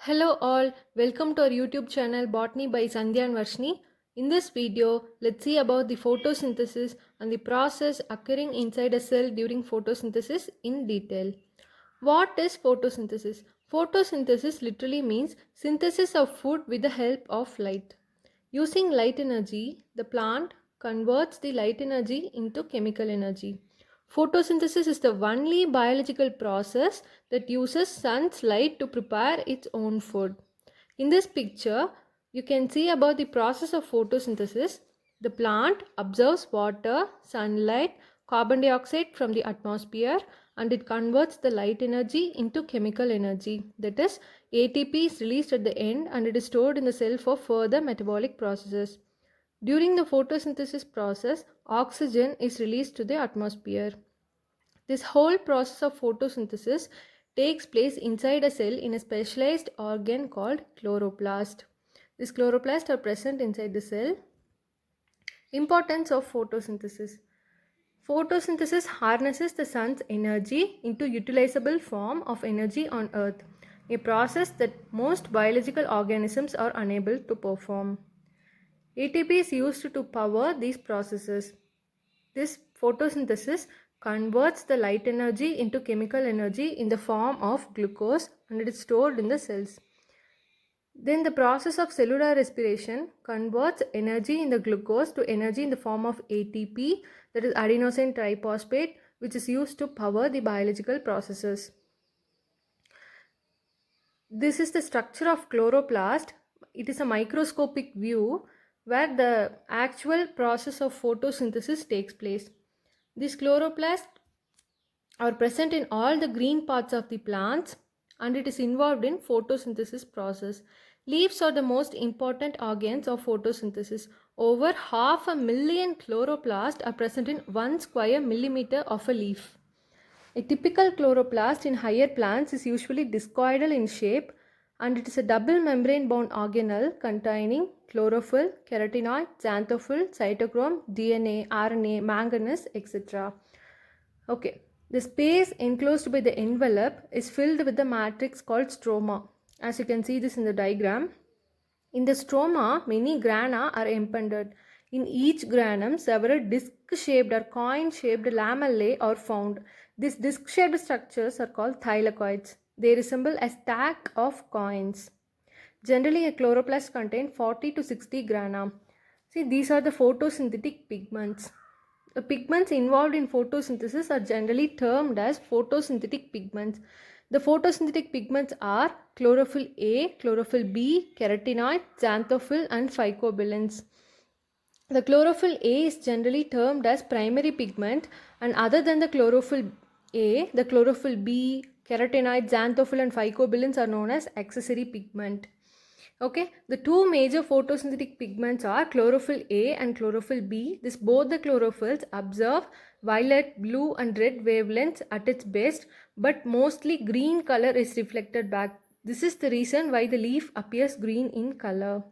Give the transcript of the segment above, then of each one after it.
Hello all, welcome to our YouTube channel Botany by Sandhya and Varshni. In this video, let's see about the photosynthesis and the process occurring inside a cell during photosynthesis in detail. What is photosynthesis? Photosynthesis literally means synthesis of food with the help of light. Using light energy, the plant converts the light energy into chemical energy. Photosynthesis is the only biological process that uses sun's light to prepare its own food. In this picture, you can see about the process of photosynthesis. The plant absorbs water, sunlight, carbon dioxide from the atmosphere, and it converts the light energy into chemical energy. That is, ATP is released at the end and it is stored in the cell for further metabolic processes. During the photosynthesis process, oxygen is released to the atmosphere. This whole process of photosynthesis takes place inside a cell in a specialized organ called chloroplast. These chloroplasts are present inside the cell. Importance of photosynthesis. Photosynthesis harnesses the sun's energy into utilizable form of energy on earth, a process that most biological organisms are unable to perform. ATP is used to power these processes. This photosynthesis converts the light energy into chemical energy in the form of glucose and it is stored in the cells. Then the process of cellular respiration converts energy in the glucose to energy in the form of ATP, that is adenosine triphosphate, which is used to power the biological processes. This is the structure of chloroplast. It is a microscopic view where the actual process of photosynthesis takes place. These chloroplasts are present in all the green parts of the plants and it is involved in photosynthesis process. Leaves are the most important organs of photosynthesis. Over 500,000 chloroplasts are present in 1 square millimeter of a leaf. A typical chloroplast in higher plants is usually discoidal in shape and it is a double membrane bound organelle containing chlorophyll, carotenoid, xanthophyll, cytochrome, DNA, RNA, manganese, etc. Okay, the space enclosed by the envelope is filled with the matrix called stroma. As you can see this in the diagram. In the stroma, many grana are embedded. In each granum, several disc-shaped or coin-shaped lamellae are found. These disc-shaped structures are called thylakoids. They resemble a stack of coins. Generally, a chloroplast contains 40 to 60 grana. See, these are the photosynthetic pigments. The pigments involved in photosynthesis are generally termed as photosynthetic pigments. The photosynthetic pigments are chlorophyll A, chlorophyll B, carotenoid, xanthophyll and phycobilins. The chlorophyll A is generally termed as primary pigment and other than the chlorophyll A, the chlorophyll B, carotenoid, xanthophyll and phycobilins are known as accessory pigment. Okay, the two major photosynthetic pigments are chlorophyll A and chlorophyll B. Both the chlorophylls absorb violet, blue and red wavelengths at its best, but mostly green color is reflected back. This is the reason why the leaf appears green in color.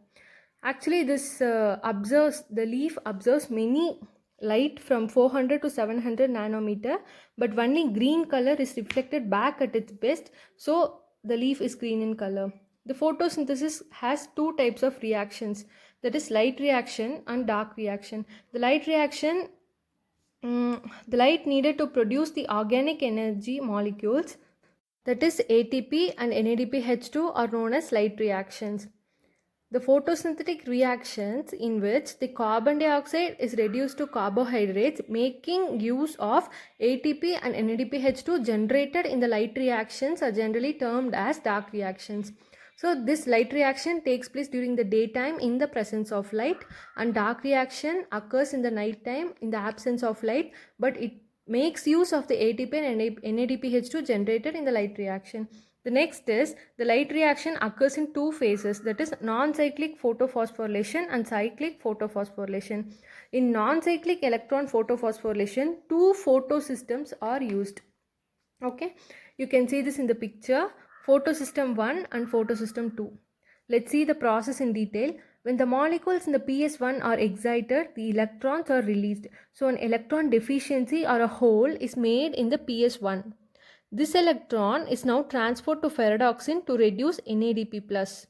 Actually, the leaf absorbs many light from 400 to 700 nanometer, but only green color is reflected back at its best, so the leaf is green in color. The photosynthesis has two types of reactions, that is light reaction and dark reaction. The light reaction, the light needed to produce the organic energy molecules, that is ATP and NADPH2 are known as light reactions. The photosynthetic reactions in which the carbon dioxide is reduced to carbohydrates making use of ATP and NADPH2 generated in the light reactions are generally termed as dark reactions. So this light reaction takes place during the daytime in the presence of light and dark reaction occurs in the night time in the absence of light, but it makes use of the ATP and NADPH2 generated in the light reaction. The next is the light reaction occurs in two phases, that is non-cyclic photophosphorylation and cyclic photophosphorylation. In non-cyclic electron photophosphorylation, two photosystems are used. Okay, you can see this in the picture, photosystem 1 and photosystem 2. Let's see the process in detail. When the molecules in the PS1 are excited, the electrons are released. So an electron deficiency or a hole is made in the PS1. This electron is now transferred to ferredoxin to reduce NADP+.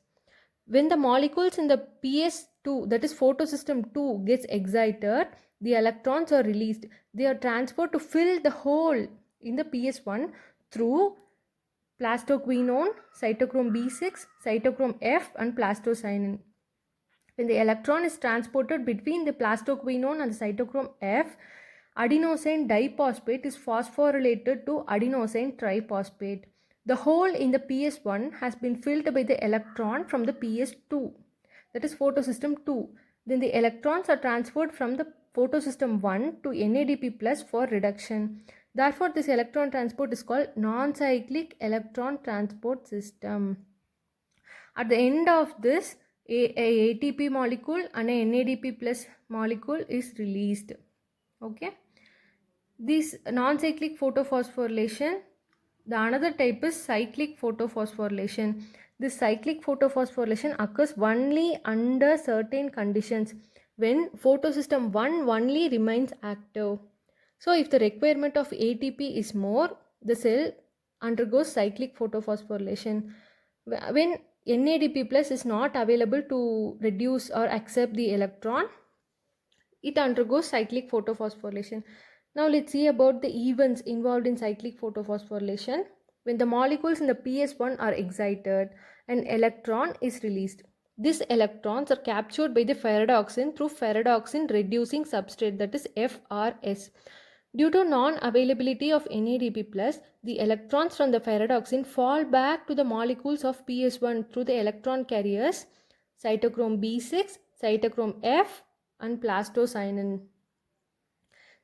When the molecules in the PS2, that is photosystem 2, gets excited, the electrons are released. They are transferred to fill the hole in the PS1 through plastoquinone, cytochrome B6, cytochrome F and plastocyanin. When the electron is transported between the plastoquinone and the cytochrome F, adenosine diphosphate is phosphorylated to adenosine triphosphate. The hole in the PS1 has been filled by the electron from the PS2, that is photosystem 2. Then the electrons are transferred from the photosystem 1 to NADP plus for reduction. Therefore, this electron transport is called non-cyclic electron transport system. At the end of this, a ATP molecule and a NADP plus molecule is released. Okay. This non-cyclic photophosphorylation, the another type is cyclic photophosphorylation. This cyclic photophosphorylation occurs only under certain conditions when photosystem 1 only remains active. So if the requirement of ATP is more, the cell undergoes cyclic photophosphorylation. When NADP plus is not available to reduce or accept the electron, it undergoes cyclic photophosphorylation. Now let's see about the events involved in cyclic photophosphorylation. When the molecules in the PS1 are excited, an electron is released. These electrons are captured by the ferredoxin through ferredoxin reducing substrate, that is FRS. Due to non-availability of NADP+, the electrons from the ferredoxin fall back to the molecules of PS1 through the electron carriers cytochrome B6, cytochrome F and plastocyanin.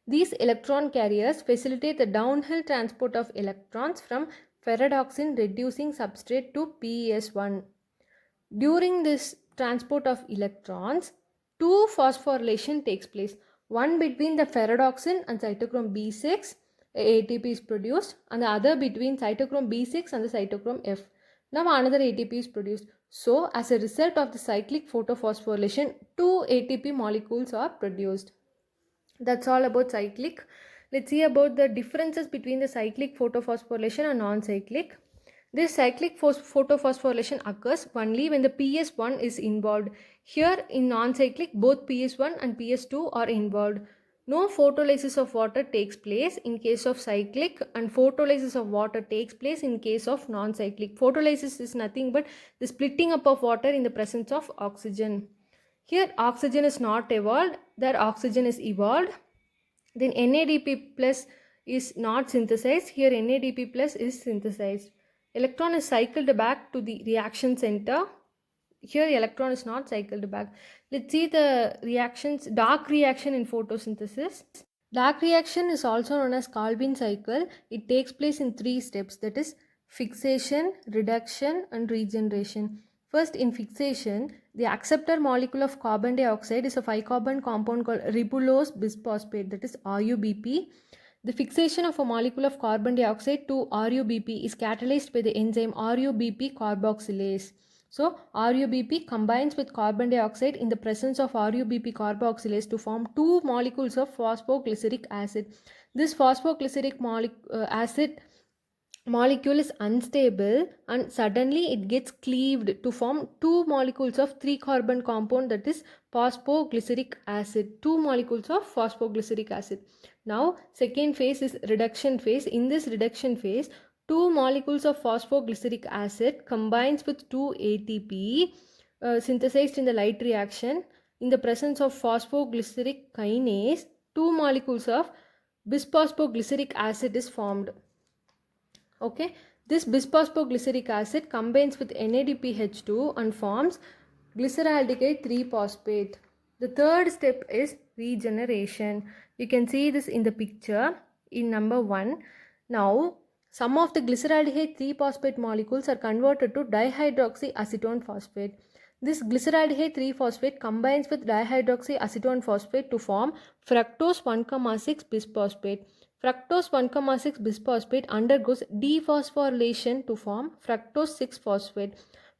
These electron carriers facilitate the downhill transport of electrons from ferredoxin reducing substrate to PS1. During this transport of electrons, two phosphorylation takes place. One between the ferredoxin and cytochrome B6, ATP is produced, and the other between cytochrome B6 and the cytochrome F. Now another ATP is produced. So as a result of the cyclic photophosphorylation, two ATP molecules are produced. That's all about cyclic. Let's see about the differences between the cyclic photophosphorylation and non-cyclic. This cyclic photophosphorylation occurs only when the PS1 is involved. Here in non-cyclic, both PS1 and PS2 are involved. No photolysis of water takes place in case of cyclic, and photolysis of water takes place in case of non-cyclic. Photolysis is nothing but the splitting up of water in the presence of oxygen. Here oxygen is not evolved, there oxygen is evolved. Then NADP plus is not synthesized, here NADP plus is synthesized. Electron is cycled back to the reaction center. Here electron is not cycled back. Let's see the reactions. Dark reaction in photosynthesis. Dark reaction is also known as Calvin cycle. It takes place in 3 steps, that is fixation, reduction and regeneration. First, in fixation, the acceptor molecule of carbon dioxide is a 5-carbon compound called ribulose bisphosphate, that is RUBP. The fixation of a molecule of carbon dioxide to RUBP is catalyzed by the enzyme RUBP carboxylase. So RUBP combines with carbon dioxide in the presence of RUBP carboxylase to form 2 molecules of phosphoglyceric acid. This phosphoglyceric acid molecule is unstable and suddenly it gets cleaved to form 2 molecules of 3-carbon compound, that is phosphoglyceric acid. 2 molecules of phosphoglyceric acid. Now second phase is reduction phase. In this reduction phase, 2 molecules of phosphoglyceric acid combines with 2 ATP synthesized in the light reaction. In the presence of phosphoglyceric kinase, 2 molecules of bisphosphoglyceric acid is formed. Okay, this bisphosphoglyceric acid combines with NADPH2 and forms glyceraldehyde 3-phosphate. The third step is regeneration. You can see this in the picture in number 1. Now, some of the glyceraldehyde 3-phosphate molecules are converted to dihydroxyacetone phosphate. This glyceraldehyde 3-phosphate combines with dihydroxyacetone phosphate to form fructose 1,6 bisphosphate. Fructose 1,6 bisphosphate undergoes dephosphorylation to form fructose 6-phosphate.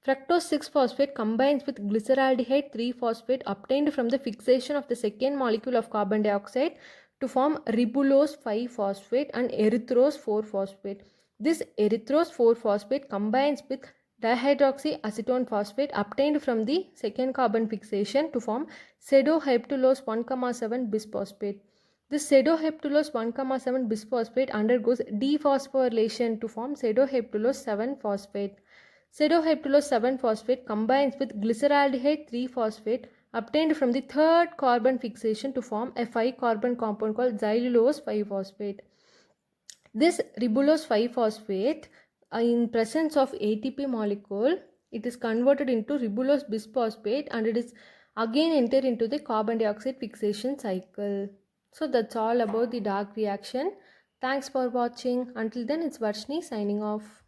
Fructose 6-phosphate combines with glyceraldehyde 3-phosphate obtained from the fixation of the second molecule of carbon dioxide to form ribulose 5-phosphate and erythrose 4-phosphate. This erythrose 4-phosphate combines with dihydroxyacetone phosphate obtained from the second carbon fixation to form pseudoheptulose 1,7 bisphosphate. This pseudoheptulose 1,7 bisphosphate undergoes dephosphorylation to form pseudoheptulose 7-phosphate. Pseudoheptulose 7-phosphate combines with glyceraldehyde 3-phosphate obtained from the third carbon fixation to form a 5-carbon compound called xylulose 5-phosphate. This ribulose 5-phosphate, in presence of ATP molecule, it is converted into ribulose bisphosphate and it is again entered into the carbon dioxide fixation cycle. So that's all about the dark reaction. Thanks for watching. Until then, it's Varshni signing off.